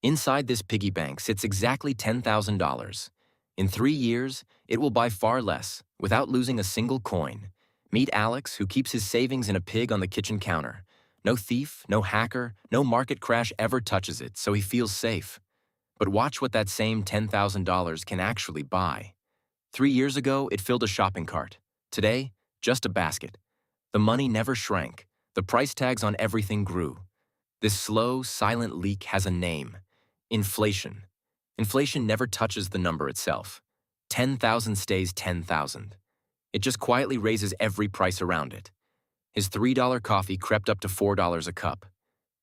Inside this piggy bank sits exactly $10,000. In 3 years, it will buy far less, without losing a single coin. Meet Alex, who keeps his savings in a pig on the kitchen counter. No thief, no hacker, no market crash ever touches it, so he feels safe. But watch what that same $10,000 can actually buy. 3 years ago, it filled a shopping cart. Today, just a basket. The money never shrank. The price tags on everything grew. This slow, silent leak has a name: inflation. Inflation never touches the number itself. 10,000 stays 10,000. It just quietly raises every price around it. His $3 coffee crept up to $4 a cup.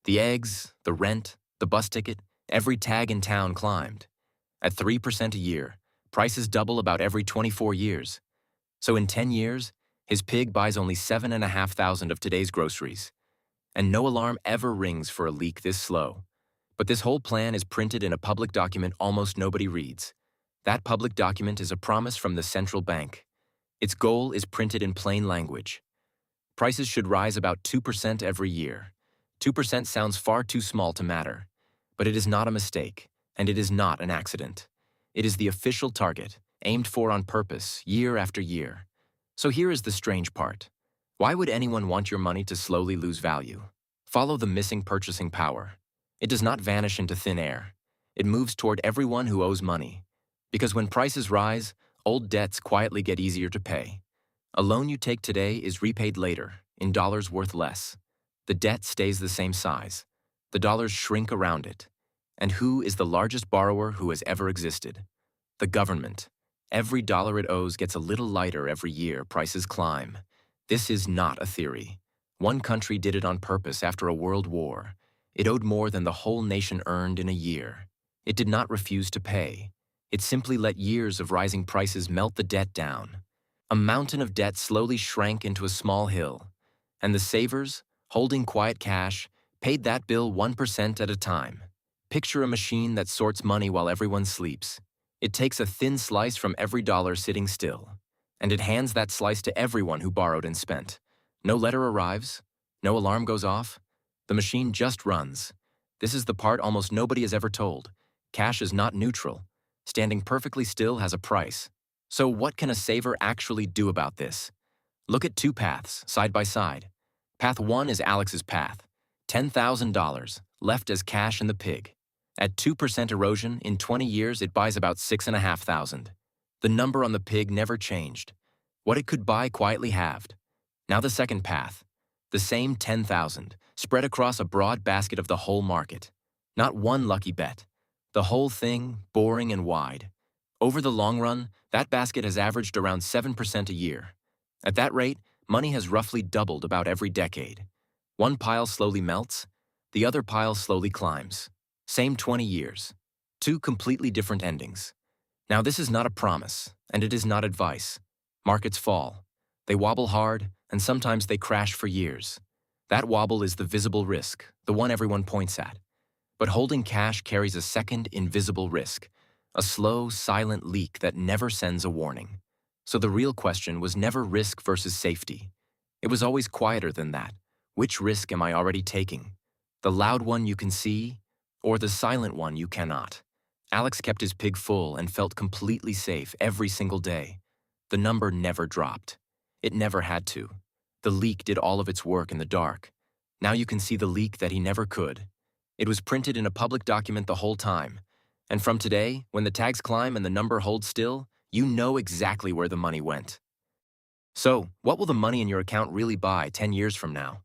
The eggs, the rent, the bus ticket, every tag in town climbed. At 3% a year, prices double about every 24 years. So in 10 years, his pig buys only 7,500 of today's groceries. And no alarm ever rings for a leak this slow. But this whole plan is printed in a public document almost nobody reads. That public document is a promise from the central bank. Its goal is printed in plain language. Prices should rise about 2% every year. 2% sounds far too small to matter. But it is not a mistake, and it is not an accident. It is the official target, aimed for on purpose, year after year. So here is the strange part. Why would anyone want your money to slowly lose value? Follow the missing purchasing power. It does not vanish into thin air. It moves toward everyone who owes money. Because when prices rise, old debts quietly get easier to pay. A loan you take today is repaid later, in dollars worth less. The debt stays the same size. The dollars shrink around it. And who is the largest borrower who has ever existed? The government. Every dollar it owes gets a little lighter every year prices climb. This is not a theory. One country did it on purpose after a world war. It owed more than the whole nation earned in a year. It did not refuse to pay. It simply let years of rising prices melt the debt down. A mountain of debt slowly shrank into a small hill. And the savers, holding quiet cash, paid that bill 1% at a time. Picture a machine that sorts money while everyone sleeps. It takes a thin slice from every dollar sitting still. And it hands that slice to everyone who borrowed and spent. No letter arrives. No alarm goes off. The machine just runs. This is the part almost nobody has ever told. Cash is not neutral. Standing perfectly still has a price. So what can a saver actually do about this? Look at two paths, side by side. Path 1 is Alex's path. $10,000, left as cash in the pig. At 2% erosion, in 20 years it buys about 6,500. The number on the pig never changed. What it could buy quietly halved. Now the second path. The same 10,000, spread across a broad basket of the whole market. Not one lucky bet. The whole thing, boring and wide. Over the long run, that basket has averaged around 7% a year. At that rate, money has roughly doubled about every decade. One pile slowly melts, the other pile slowly climbs. Same 20 years. Two completely different endings. Now this is not a promise, and it is not advice. Markets fall. They wobble hard, and sometimes they crash for years. That wobble is the visible risk, the one everyone points at. But holding cash carries a second invisible risk, a slow, silent leak that never sends a warning. So the real question was never risk versus safety. It was always quieter than that. Which risk am I already taking? The loud one you can see, or the silent one you cannot? Alex kept his pig full and felt completely safe every single day. The number never dropped. It never had to. The leak did all of its work in the dark. Now you can see the leak that he never could. It was printed in a public document the whole time. And from today, when the tags climb and the number holds still, you know exactly where the money went. So, what will the money in your account really buy 10 years from now?